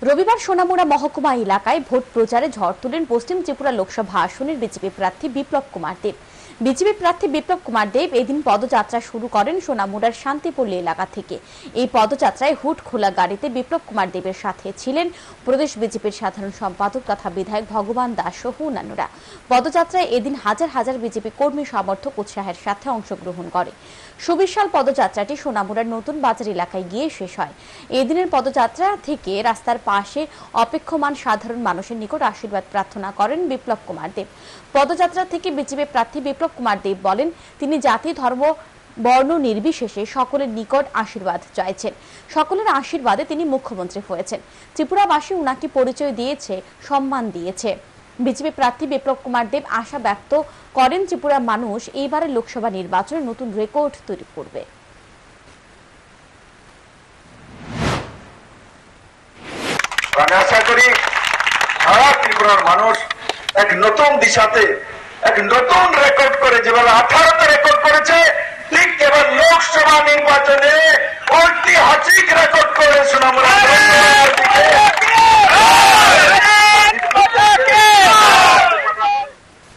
রবিবার সোনামুড়া মহকুমা এলাকায় ভোট প্রচারে ঝড় তুলেন পশ্চিম ত্রিপুরা লোকসভা আসনের বিজেপি প্রার্থী বিপ্লব কুমার দেব। বিজেপি প্রার্থী বিপ্লব কুমার দেব এদিন পদযাত্রা শুরু করেন সোনামুড়ার শান্তিপল্লী এলাকা থেকে। এই পদযাত্রায় হুড খোলা গাড়িতে বিপ্লব কুমার দেবের সাথে ছিলেন প্রদেশ বিজেপির সাধারণ সম্পাদক তথা বিধায়ক ভগবান দাস সহ অন্যান্যরা। পদযাত্রায় এদিন হাজার হাজার বিজেপি কর্মী সমর্থক উৎসাহের সাথে অংশগ্রহণ করে। সুবিশাল পদযাত্রাটি সোনামুড়ার নতুন বাজার এলাকায় গিয়ে শেষ হয়। এদিনের পদযাত্রা থেকে রাস্তার পাশে অপেক্ষমান সাধারণ মানুষের নিকট আশীর্বাদ প্রার্থনা করেন বিপ্লব কুমার দেব। পদযাত্রা থেকে বিজেপি প্রার্থী বিপ্লব কুমার দেব বলেন, তিনি জাতি ধর্ম বর্ণ নির্বিশেষে সকলের নিকট আশীর্বাদ চাইছেন। সকলের আশীর্বাদে তিনি মুখ্যমন্ত্রী হয়েছেন। ত্রিপুরাবাসী উনাকে পরিচয় দিয়েছে, সম্মান দিয়েছে। বিজেপি প্রার্থী বিপ্লব কুমার দেব আশা ব্যক্ত করেন ত্রিপুরা মানুষ এইবারের লোকসভা নির্বাচনে নতুন রেকর্ড তৈরি করবে। আমি আশা করি সারা ত্রিপুরার মানুষ এক নতুন দিশাতে এক নতুন রেকর্ড করে, যেভাবে 18তে রেকর্ড করেছে ঠিক